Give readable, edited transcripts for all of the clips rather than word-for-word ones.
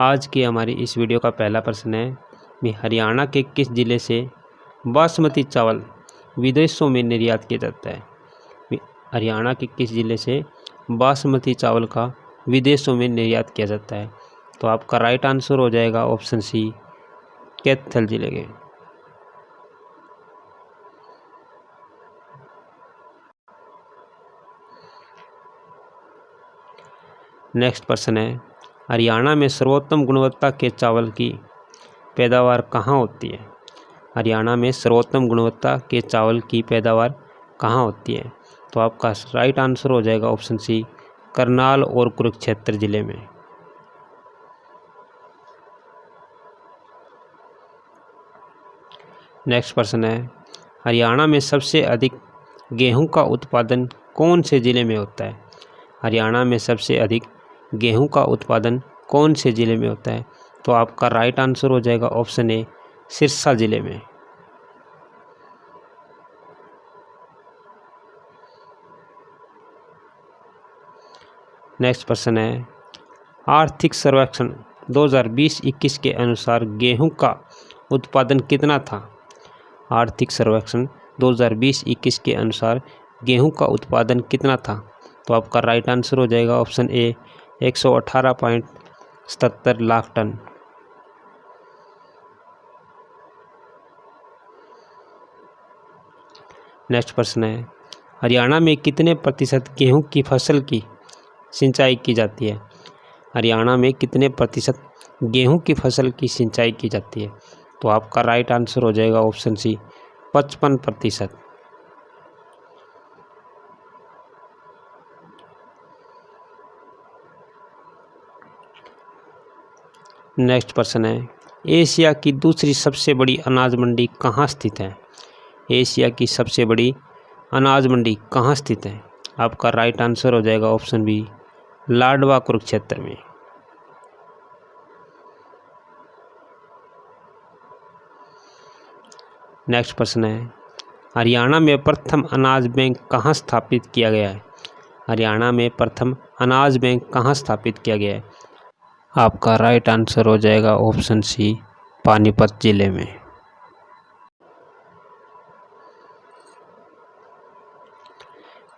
आज की हमारी इस वीडियो का पहला प्रश्न है कि हरियाणा के किस ज़िले से बासमती चावल विदेशों में निर्यात किया जाता है। हरियाणा के किस ज़िले से बासमती चावल का विदेशों में निर्यात किया जाता है। तो आपका राइट आंसर हो जाएगा ऑप्शन सी, कैथल जिले के। नेक्स्ट प्रश्न है, हरियाणा में सर्वोत्तम गुणवत्ता के चावल की पैदावार कहाँ होती है। हरियाणा में सर्वोत्तम गुणवत्ता के चावल की पैदावार कहाँ होती है। तो आपका राइट आंसर हो जाएगा ऑप्शन सी, करनाल और कुरुक्षेत्र जिले में। नेक्स्ट प्रश्न है, हरियाणा में सबसे अधिक गेहूं का उत्पादन कौन से ज़िले में होता है। हरियाणा में सबसे अधिक गेहूं का उत्पादन कौन से ज़िले में होता है। तो आपका राइट आंसर हो जाएगा ऑप्शन ए, सिरसा ज़िले में। नेक्स्ट प्रश्न है, आर्थिक सर्वेक्षण 2020-21 के अनुसार गेहूं का उत्पादन कितना था। आर्थिक सर्वेक्षण 2020-21 के अनुसार गेहूं का उत्पादन कितना था। तो आपका राइट आंसर हो जाएगा option A, 118.77 lakh ton. Next प्रश्न है, हरियाणा में कितने प्रतिशत गेहूं की फसल की सिंचाई की जाती है। हरियाणा में कितने प्रतिशत गेहूं की फसल की सिंचाई की जाती है। तो आपका राइट आंसर हो जाएगा ऑप्शन सी, 55%। नेक्स्ट प्रश्न है, एशिया की दूसरी सबसे बड़ी अनाज मंडी कहाँ स्थित है। एशिया की सबसे बड़ी अनाज मंडी कहाँ स्थित है। आपका राइट आंसर हो जाएगा ऑप्शन बी, लाडवा कुरुक्षेत्र में। नेक्स्ट प्रश्न है, हरियाणा में प्रथम अनाज बैंक कहाँ स्थापित किया गया है। हरियाणा में प्रथम अनाज बैंक कहाँ स्थापित किया गया है। आपका राइट आंसर हो जाएगा ऑप्शन सी, पानीपत जिले में।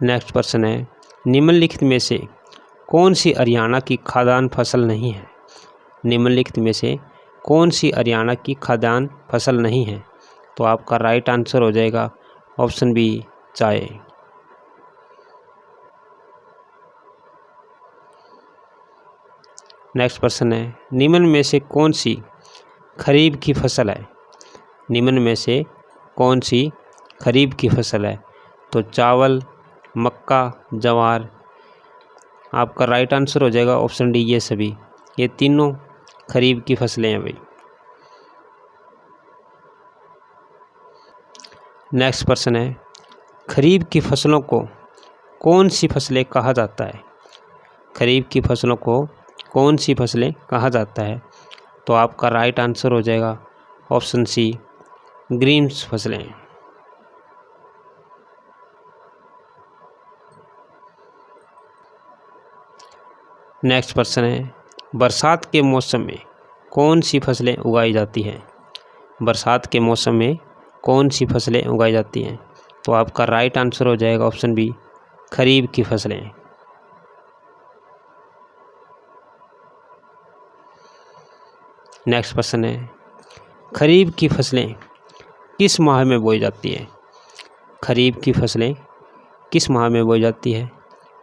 नेक्स्ट प्रश्न है, निम्नलिखित में से कौन सी हरियाणा की खाद्यान्न फसल नहीं है। निम्नलिखित में से कौन सी हरियाणा की खाद्यान्न फसल नहीं है। तो आपका राइट आंसर हो जाएगा ऑप्शन बी, चाय। नेक्स्ट प्रश्न है, निम्न में से कौन सी खरीफ की फसल है। निम्न में से कौन सी खरीफ की फसल है। तो चावल, मक्का, ज्वार। आपका राइट आंसर हो जाएगा ऑप्शन डी, ये सभी, ये तीनों खरीफ की फसलें हैं भाई। नेक्स्ट प्रश्न है, खरीफ की फसलों को कौन सी फसलें कहा जाता है। खरीफ की फसलों को कौन सी फसलें कहा जाता है। तो आपका राइट आंसर हो जाएगा ऑप्शन सी, ग्रीन्स फसलें। नेक्स्ट प्रश्न है, बरसात के मौसम में कौन सी फसलें उगाई जाती हैं। बरसात के मौसम में कौन सी फसलें उगाई जाती हैं। तो आपका राइट आंसर हो जाएगा ऑप्शन बी, खरीफ की फसलें। नेक्स्ट प्रश्न है, खरीफ की फसलें किस माह में बोई जाती है। खरीफ की फसलें किस माह में बोई जाती है।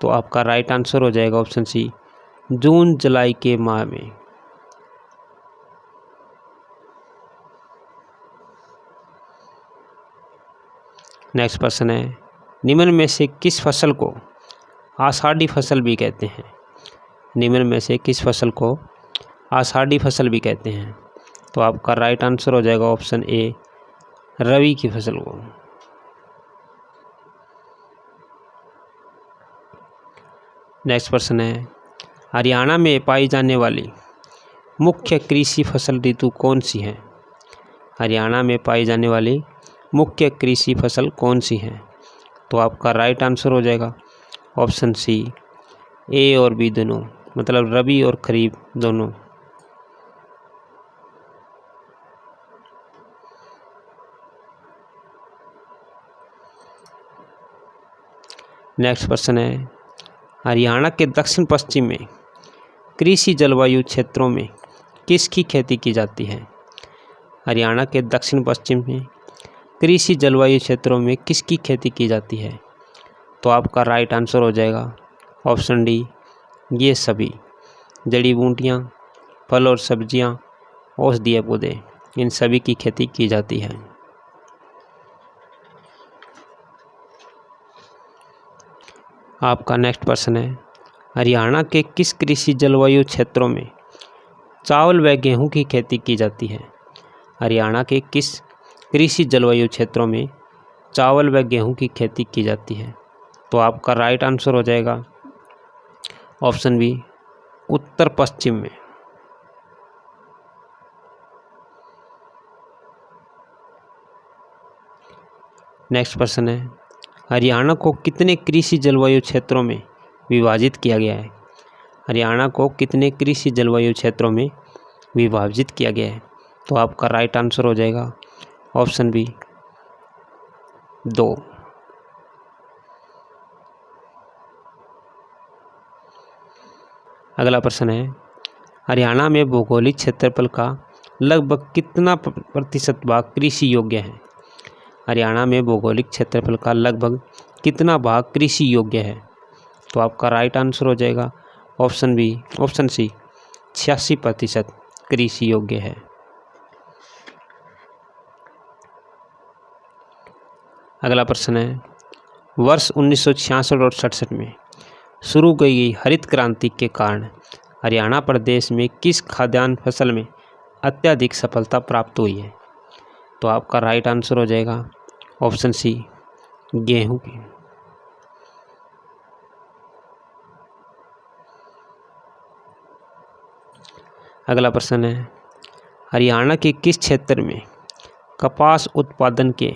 तो आपका राइट आंसर हो जाएगा ऑप्शन सी, जून जुलाई के माह में। नेक्स्ट प्रश्न है, निम्न में से किस फसल को आषाढ़ी फसल भी कहते हैं। निम्न में से किस फसल को आषाढ़ी फसल भी कहते हैं। तो आपका राइट आंसर हो जाएगा ऑप्शन ए, रबी की फसल को। नेक्स्ट प्रश्न है, हरियाणा में पाई जाने वाली मुख्य कृषि फसल ऋतु कौन सी है। हरियाणा में पाई जाने वाली मुख्य कृषि फसल कौन सी है। तो आपका राइट आंसर हो जाएगा ऑप्शन सी, ए और बी दोनों, मतलब रबी और खरीफ दोनों। नेक्स्ट प्रश्न है, हरियाणा के दक्षिण पश्चिम में कृषि जलवायु क्षेत्रों में किसकी खेती की जाती है? हरियाणा के दक्षिण पश्चिम में कृषि जलवायु क्षेत्रों में किसकी खेती की जाती है? तो आपका राइट आंसर हो जाएगा ऑप्शन डी, ये सभी। जड़ी बूटियाँ, फल और सब्जियाँ, औषधीय पौधे, इन सभी की खेती की जाती है। आपका नेक्स्ट प्रश्न है, हरियाणा के किस कृषि जलवायु क्षेत्रों में चावल व गेहूं की खेती की जाती है? हरियाणा के किस कृषि जलवायु क्षेत्रों में चावल व गेहूं की खेती की जाती है? तो आपका राइट आंसर हो जाएगा ऑप्शन बी, उत्तर पश्चिम में। नेक्स्ट प्रश्न है, हरियाणा को कितने कृषि जलवायु क्षेत्रों में विभाजित किया गया है? हरियाणा को कितने कृषि जलवायु क्षेत्रों में विभाजित किया गया है? तो आपका राइट आंसर हो जाएगा ऑप्शन बी, 2। अगला प्रश्न है, हरियाणा में भौगोलिक क्षेत्रफल का लगभग कितना प्रतिशत भाग कृषि योग्य है? हरियाणा में भौगोलिक क्षेत्रफल का लगभग कितना भाग कृषि योग्य है? तो आपका राइट आंसर हो जाएगा ऑप्शन सी, 86% कृषि योग्य है। अगला प्रश्न है, वर्ष 1966 और 67 में शुरू की गई हरित क्रांति के कारण हरियाणा प्रदेश में किस खाद्यान्न फसल में अत्यधिक सफलता प्राप्त हुई है? तो आपका राइट आंसर हो जाएगा ऑप्शन सी, गेहूं की। अगला प्रश्न है, हरियाणा के किस क्षेत्र में कपास उत्पादन के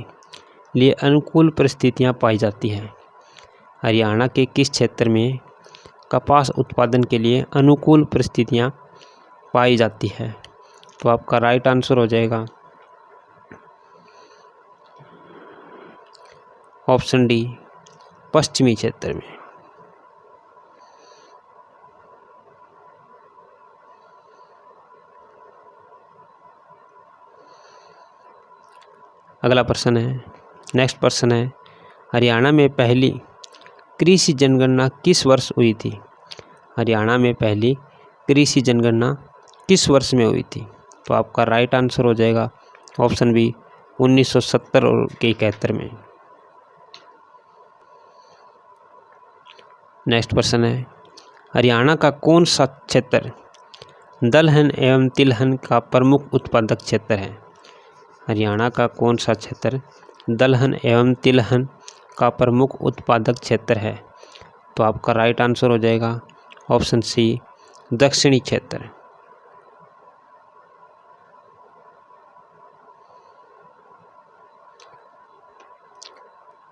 लिए अनुकूल परिस्थितियां पाई जाती हैं? हरियाणा के किस क्षेत्र में कपास उत्पादन के लिए अनुकूल परिस्थितियां पाई जाती है? तो आपका राइट आंसर हो जाएगा ऑप्शन डी, पश्चिमी क्षेत्र में। अगला प्रश्न है, नेक्स्ट प्रश्न है, हरियाणा में पहली कृषि जनगणना किस वर्ष हुई थी? हरियाणा में पहली कृषि जनगणना किस वर्ष में हुई थी? तो आपका राइट आंसर हो जाएगा ऑप्शन बी, 1970 और 71 में। नेक्स्ट प्रश्न है, हरियाणा का कौन सा क्षेत्र दलहन एवं तिलहन का प्रमुख उत्पादक क्षेत्र है? हरियाणा का कौन सा क्षेत्र दलहन एवं तिलहन का प्रमुख उत्पादक क्षेत्र है? तो आपका राइट आंसर हो जाएगा ऑप्शन सी, दक्षिणी क्षेत्र।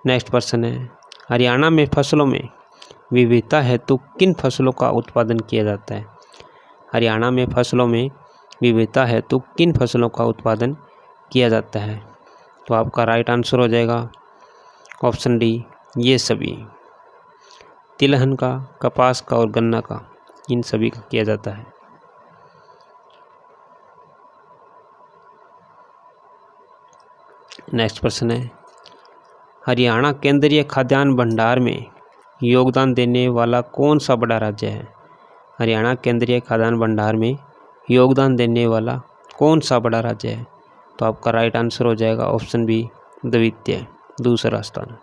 नेक्स्ट प्रश्न है, हरियाणा में फसलों में विविधता हेतु किन फसलों का उत्पादन किया जाता है? हरियाणा में फसलों में विविधता हेतु किन फसलों का उत्पादन किया जाता है? तो आपका राइट आंसर हो जाएगा ऑप्शन डी, ये सभी। तिलहन का, कपास का और गन्ना का, इन सभी का किया जाता है। नेक्स्ट प्रश्न है, हरियाणा केंद्रीय खाद्यान्न भंडार में योगदान देने वाला कौन सा बड़ा राज्य है? हरियाणा केंद्रीय खाद्यान्न भंडार में योगदान देने वाला कौन सा बड़ा राज्य है? तो आपका राइट आंसर हो जाएगा ऑप्शन बी, द्वितीय, दूसरा स्थान।